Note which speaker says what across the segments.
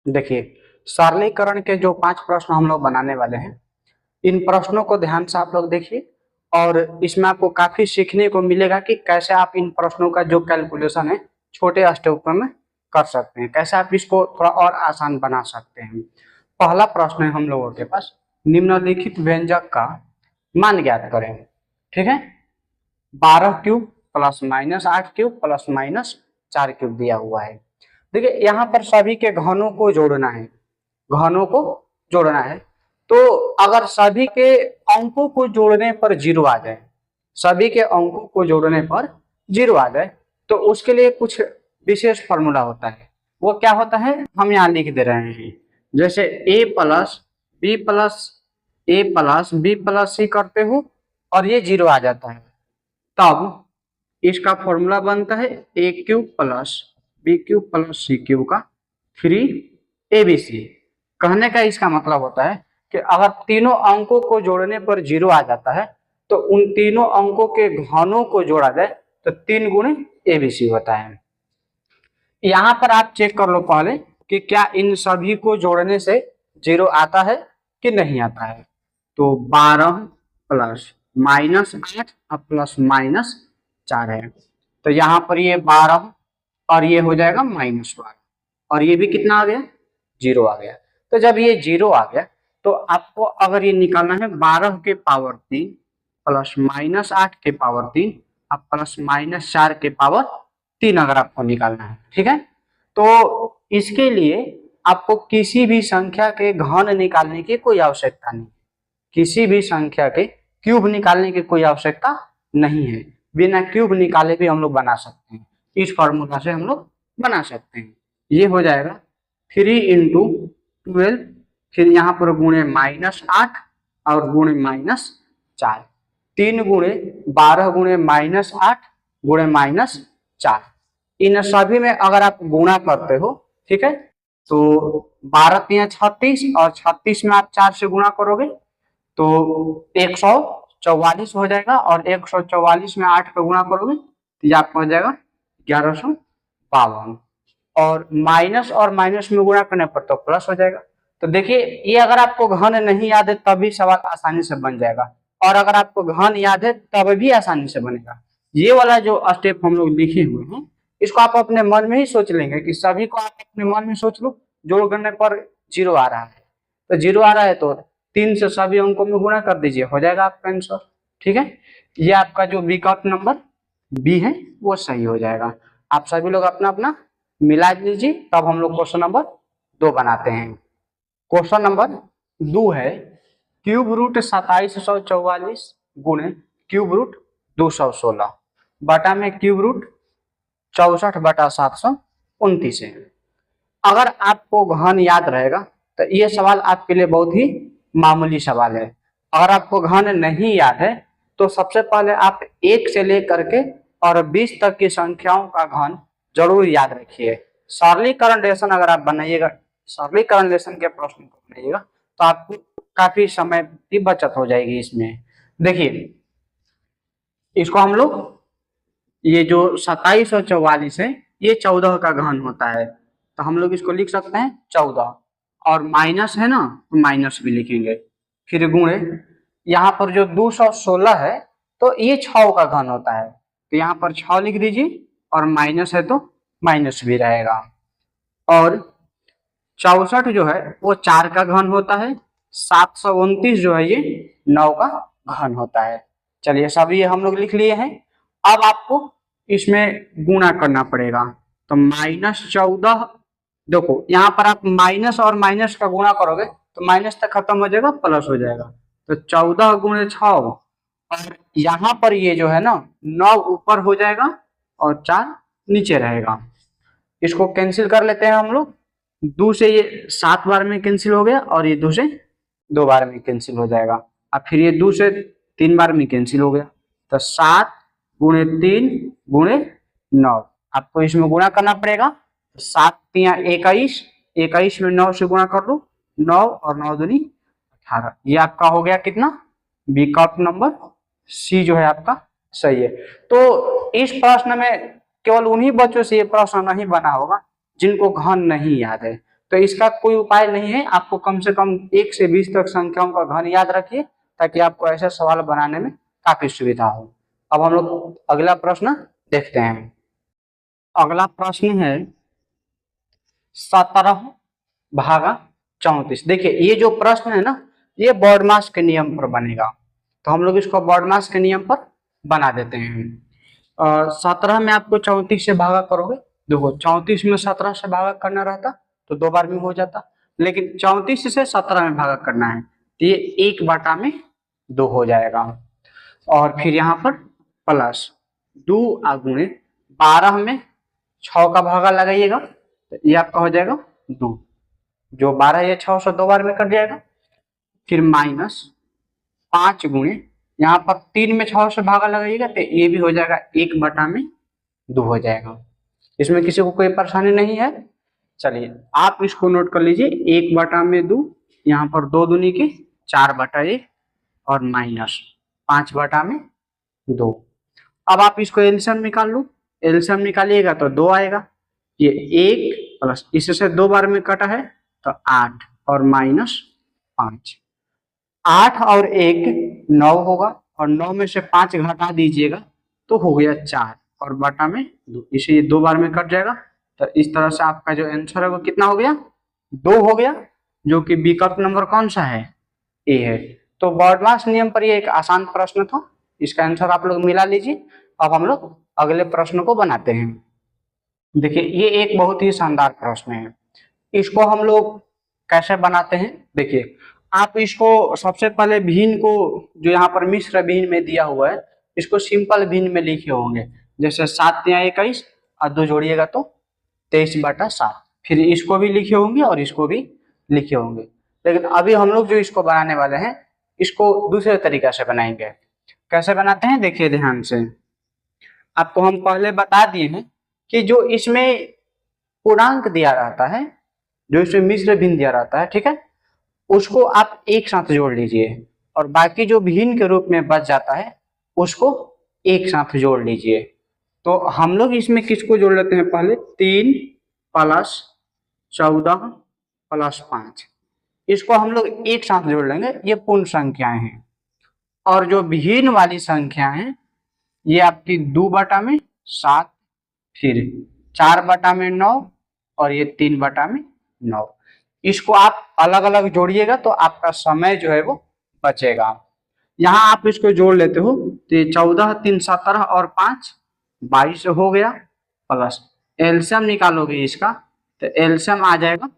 Speaker 1: देखिए, सरलीकरण के जो 5 प्रश्न हम लोग बनाने वाले हैं, इन प्रश्नों को ध्यान से आप लोग देखिए और इसमें आपको काफी सीखने को मिलेगा कि कैसे आप इन प्रश्नों का जो कैलकुलेशन है छोटे स्टेप में कर सकते हैं, कैसे आप इसको थोड़ा और आसान बना सकते हैं। पहला प्रश्न है हम लोगों के पास, निम्नलिखित व्यंजक का मान ज्ञात करें। ठीक है, 12 cube plus minus 8 cube plus minus 4 cube दिया हुआ है। देखिए, यहाँ पर सभी के घनों को जोड़ना है, घनों को जोड़ना है। तो अगर सभी के अंकों को जोड़ने पर जीरो आ जाए, सभी के अंकों को जोड़ने पर जीरो आ जाए, तो उसके लिए कुछ विशेष फॉर्मूला होता है। वो क्या होता है हम यहाँ लिख दे रहे हैं। जैसे a plus b plus a plus b plus c करते हो और ये जीरो आ जाता है, तब इसका फॉर्मूला बनता है a cube plus b cube plus c cube का 3abc। कहने का इसका मतलब होता है कि अगर तीनों अंकों को जोड़ने पर जीरो आ जाता है तो उन तीनों अंकों के घनों को जोड़ा जाए तो 3 गुणे abc होता है। यहाँ पर आप चेक कर लो पहले कि क्या इन सभी को जोड़ने से जीरो आता है कि नहीं आता है। तो 12 प्लस माइनस 8 और प्लस माइनस 4 है, तो यहाँ पर ये 12 और ये हो जाएगा माइनस 12 और ये भी कितना आ गया, जीरो आ गया। तो जब ये जीरो आ गया तो आपको अगर ये निकालना है 12 के पावर 3 प्लस माइनस 8 के पावर 3 और प्लस माइनस 4 के पावर 3 अगर आपको निकालना है। ठीक है, तो इसके लिए आपको किसी भी संख्या के घन निकालने की कोई आवश्यकता नहीं, किसी भी संख्या के क्यूब निकालने की कोई आवश्यकता नहीं है। बिना क्यूब निकाले भी हम लोग बना सकते हैं, इस फॉर्मूला से हम लोग बना सकते हैं। ये हो जाएगा 3 इंटू 12, फिर यहाँ पर गुणे माइनस 8 और गुणे माइनस 4, 3 गुणे 12 गुणे माइनस 8 गुणे माइनस 4। इन सभी में अगर आप गुणा करते हो, ठीक है, तो 12 3 36 और 36 में आप 4 से गुणा करोगे तो 144 हो जाएगा और 144 में 8 का गुणा करोगे तो ये आपका हो जाएगा 1152 और माइनस में गुणा करने पर तो प्लस हो जाएगा। तो देखिए, ये अगर आपको घन नहीं याद है तभी सवाल आसानी से बन जाएगा और अगर आपको घन याद है तब भी आसानी से बनेगा। ये वाला जो स्टेप हम लोग लिखे हुए हैं इसको आप अपने मन में ही सोच लेंगे कि सभी को आप अपने मन में सोच लो, जोड़ करने पर जीरो आ रहा है तो जीरो आ रहा है तो 3 से सभी अंकों में गुणा कर दीजिए, हो जाएगा आपका आंसर। ठीक है, ये आपका जो विकल्प नंबर बी है वो सही हो जाएगा। आप सभी लोग अपना अपना मिला लीजिए, तब हम लोग क्वेश्चन नंबर 2 बनाते हैं। क्वेश्चन नंबर 2 है क्यूब रूट 2744 गुणे क्यूब रूट 216 बटा में क्यूब रूट 64 बटा 729 है। अगर आपको घन याद रहेगा तो ये सवाल आपके लिए बहुत ही मामूली सवाल है। अगर आपको घन नहीं याद है तो सबसे पहले आप 1 से लेकर के और 20 तक की संख्याओं का घन जरूर याद रखिए। सरलीकरण लेसन अगर आप बनाइएगा, सरलीकरण लेसन के प्रश्न को बनाइएगा तो आपको काफी समय की बचत हो जाएगी इसमें। देखिए, इसको हम लोग ये जो 27 और 44 है ये 14 का घन होता है तो हम लोग इसको लिख सकते हैं 14 और माइनस है ना तो माइनस भी लिखेंगे, फिर गुणे यहाँ पर जो 216 है तो ये 6 का घन होता है तो यहाँ पर 6 लिख दीजिए और माइनस है तो माइनस भी रहेगा। और 64 जो है वो 4 का घन होता है, 729 जो है ये 9 का घन होता है। चलिए सभी हम लोग लिख लिए हैं। अब आपको इसमें गुणा करना पड़ेगा तो -14, देखो यहाँ पर आप माइनस और माइनस का गुणा करोगे तो माइनस तक खत्म हो जाएगा, प्लस हो जाएगा तो 14 गुणे 6 और यहाँ पर ये जो है ना 9 ऊपर हो जाएगा और 4 नीचे रहेगा। इसको कैंसिल कर लेते हैं हम लोग, 2 से ये 7 बार में कैंसिल हो गया और ये 2 से 2 बार में कैंसिल हो जाएगा और फिर ये 2 से 3 बार में कैंसिल हो गया तो 7 गुणे 3 गुणे 9 आपको इसमें गुणा करना पड़ेगा। 7 3 21, 21 में 9 से गुणा कर लो, 9 और 9 दूनी 18। ये आपका हो गया कितना, विकल्प नंबर सी जो है आपका सही है। तो इस प्रश्न में केवल उन्हीं बच्चों से ये प्रश्न नहीं बना होगा जिनको घन नहीं याद है। तो इसका कोई उपाय नहीं है, आपको कम से कम 1 से 20 तक संख्याओं का घन याद रखिए ताकि आपको ऐसा सवाल बनाने में काफी सुविधा हो। अब हम लोग अगला प्रश्न देखते हैं। अगला प्रश्न है 17 भागा 34। देखिए ये जो प्रश्न है ना, ये बॉडमास के नियम पर बनेगा, तो हम लोग इसको बॉडमास के नियम पर बना देते हैं। 17 में आपको 34 से भागा करोगे, देखो 34 में 17 से भागा करना रहता तो 2 बार में हो जाता, लेकिन 34 से 17 में भागा करना है तो ये 1/2 हो जाएगा। और फिर यहाँ पर प्लस 2 गुणे 12 में 6 का भागा लगाइएगा तो ये आपका हो जाएगा 2, जो 12 या 6 से 2 बार में कट जाएगा। फिर माइनस 5 गुणे यहाँ पर 3 में 6 से भागा लगाइएगा तो ये भी हो जाएगा 1/2 हो जाएगा। इसमें किसी को कोई परेशानी नहीं है। चलिए आप इसको नोट कर लीजिए, 1/2, यहाँ पर 2 दूनी के 4/1 और माइनस 5/2। अब आप इसको एलसीएम निकाल लो, एलसीएम निकालिएगा तो 2 आएगा, ये 1 प्लस इससे 2 बार में कटा है तो 8 और माइनस 5, 8 और 1 9 होगा और 9 में से 5 घटा दीजिएगा तो हो गया 4 और बटा में 2, इसे ये 2 बार में कट जाएगा। तो इस तरह से आपका जो आंसर है वो कितना हो गया, 2 हो गया, जो कि विकल्प नंबर कौन सा है, ए है। तो बॉडमास नियम पर ये एक आसान प्रश्न था, इसका आंसर आप लोग मिला लीजिए। अब हम लोग अगले प्रश्न को बनाते हैं। देखिए ये एक बहुत ही शानदार प्रश्न है, इसको हम लोग कैसे बनाते हैं। देखिए आप इसको सबसे पहले भिन्न को, जो यहाँ पर मिश्र भिन्न में दिया हुआ है, इसको सिंपल भिन्न में लिखे होंगे, जैसे 7 या 21 और 2 जोड़िएगा तो 23/7। फिर इसको भी लिखे होंगे और इसको भी लिखे होंगे, लेकिन अभी हम लोग जो इसको बनाने वाले हैं इसको दूसरे तरीका से बनाएंगे। कैसे बनाते हैं देखिए ध्यान से, आपको हम पहले बता दिए हैं कि जो इसमें पूर्णांक दिया रहता है, जो इसमें मिश्र भिन्न दिया रहता है, ठीक है, उसको आप एक साथ जोड़ लीजिए और बाकी जो भिन्न के रूप में बच जाता है उसको एक साथ जोड़ लीजिए। तो हम लोग इसमें किसको जोड़ लेते हैं, पहले 3 + 14 + 5, इसको हम लोग एक साथ जोड़ लेंगे, ये पूर्ण संख्याएं हैं। और जो भिन्न वाली संख्या है ये आपकी 2/7, फिर 4/9 और ये 3/9। इसको आप अलग अलग जोड़िएगा तो आपका समय जो है वो बचेगा। यहाँ आप इसको जोड़ लेते हो तो ये 14 3 17 और 5 22 हो गया, प्लस एलसीएम निकालोगे इसका तो एलसीएम आ जाएगा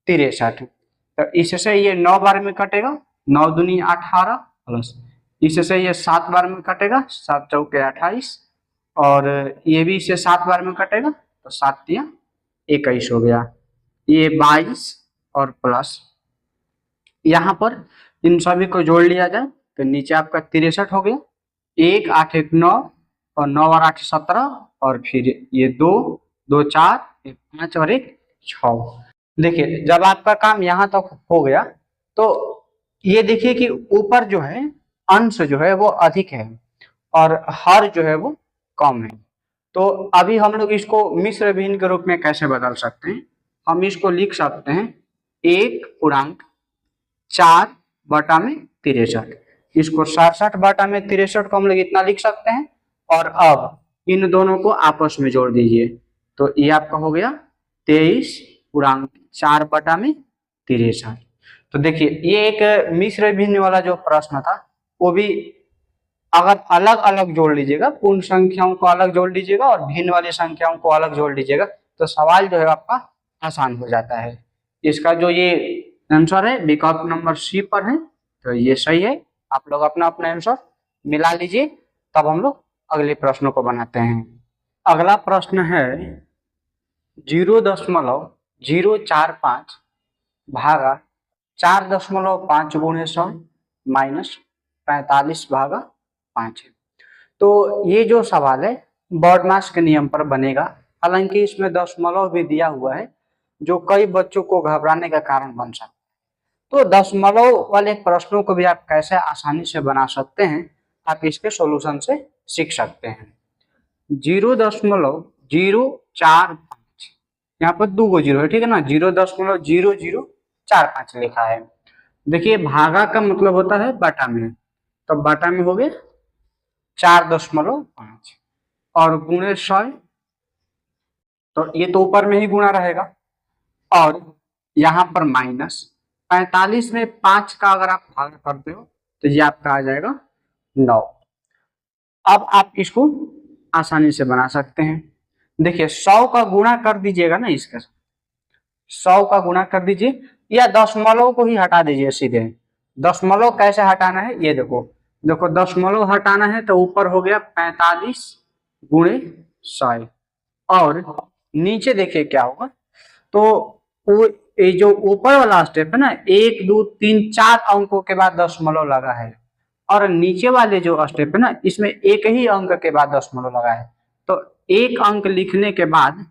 Speaker 1: 63। तो इससे ये 9 बार में कटेगा, 9 दूनी 18, प्लस इससे ये 7 बार में कटेगा, 7 चौके 28, और ये भी इसे 7 बार में कटेगा तो 7 तिया 21 हो गया, ये 22 और प्लस यहाँ पर इन सभी को जोड़ लिया जाए तो नीचे आपका 63 हो गया, 1 8 1 9 और 9 और 8 17, और फिर ये 2 2 4 1 5 और 1 6। देखिए जब आपका काम यहाँ तक हो गया तो ये देखिए कि ऊपर जो है अंश जो है वो अधिक है और हर जो है वो कम है। तो अभी हम लोग इसको मिश्र भिन्न के रूप में कैसे बदल सकते हैं, हम इसको लिख सकते हैं 1/4/63, इसको 67/63 को हम लोग इतना लिख सकते हैं। और अब इन दोनों को आपस में जोड़ दीजिए तो ये आपका हो गया 23/4/63। तो देखिए ये एक मिश्र भिन्न वाला जो प्रश्न था वो भी अगर अलग अलग जोड़ लीजिएगा, पूर्ण संख्याओं को अलग जोड़ लीजिएगा और भिन्न वाली संख्याओं को अलग जोड़ लीजिएगा तो सवाल जो है आपका आसान हो जाता है। इसका जो ये आंसर है विकल्प नंबर सी पर है, तो ये सही है। आप लोग अपना अपना आंसर मिला लीजिए, तब हम लोग अगले प्रश्न को बनाते हैं। अगला प्रश्न है 0.045 भागा 4.5 गुणे 100 माइनस 45/5 है। तो ये जो सवाल है बॉडमास के नियम पर बनेगा, हालांकि इसमें दशमलव भी दिया हुआ है जो कई बच्चों को घबराने का कारण बन सकता है। तो दशमलव वाले प्रश्नों को भी आप कैसे आसानी से बना सकते हैं, आप इसके सॉल्यूशन से सीख सकते हैं। 0.045 यहाँ पर 2 जीरो है, ठीक है ना, 0.0045 लिखा है। देखिए भागा का मतलब होता है बटा में, तो बटा में हो गया 4.5 और गुणे 100, तो ये तो ऊपर में ही गुणा रहेगा। और यहाँ पर माइनस 45 में 5 का अगर आप भाग करते हो तो ये आपका आ जाएगा 9। अब आप इसको आसानी से बना सकते हैं। देखिए 100 का गुणा कर दीजिएगा ना, इसके 100 का गुणा कर दीजिए, या दशमलव को ही हटा दीजिए सीधे। दशमलव कैसे हटाना है ये देखो, देखो दशमलव हटाना है तो ऊपर हो गया 45 गुणे 100, और नीचे देखिए क्या होगा, तो वो ये जो ऊपर वाला स्टेप है ना, 1 2 3 4 अंकों के बाद दशमलव लगा है, और नीचे वाले जो स्टेप है ना, इसमें एक ही अंक के बाद दशमलव लगा है। तो एक अंक लिखने के बाद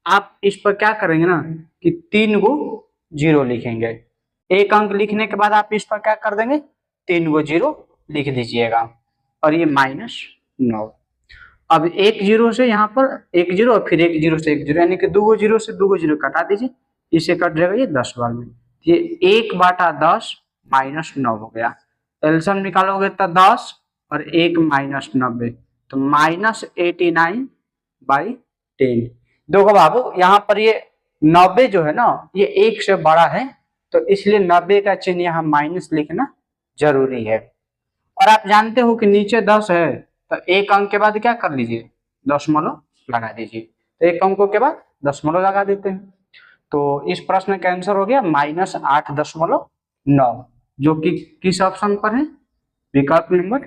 Speaker 1: आप इस पर क्या करेंगे ना कि 3 गो जीरो लिखेंगे। एक अंक लिखने के बाद आप इस पर क्या कर देंगे, 3 गो जीरो लिख दीजिएगा, और ये -9। अब एक जीरो से यहाँ पर एक जीरो, और फिर एक जीरो से एक जीरो, यानी कि 2 गो जीरो से 2 गो जीरो कटा दीजिए, इसे कट जाएगा ये 10 बार में, ये 1/10 -9 हो गया। एलसीएम निकालोगे तो 10 और 1 -90, तो -89/10। देखो बाबू यहाँ पर ये 90 जो है ना, ये 1 से बड़ा है, तो इसलिए 90 का चिन्ह यहाँ माइनस लिखना जरूरी है। और आप जानते हो कि नीचे 10 है, तो एक अंक के बाद क्या कर लीजिए, दशमलव लगा दीजिए। तो एक अंकों के बाद दशमलव लगा देते हैं। तो इस प्रश्न का आंसर हो गया -8.9, जो कि किस ऑप्शन पर है, विकल्प नंबर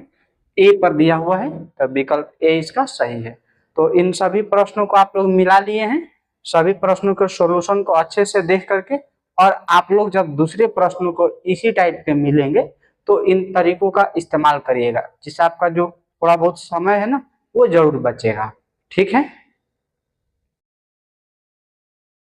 Speaker 1: ए पर दिया हुआ है, तो विकल्प ए इसका सही है। तो इन सभी प्रश्नों को आप लोग मिला लिए हैं, सभी प्रश्नों के सॉल्यूशन को अच्छे से देख करके, और आप लोग जब दूसरे प्रश्नों को इसी टाइप के मिलेंगे तो इन तरीकों का इस्तेमाल करिएगा, जिससे आपका जो थोड़ा बहुत समय है ना वो जरूर बचेगा। ठीक है।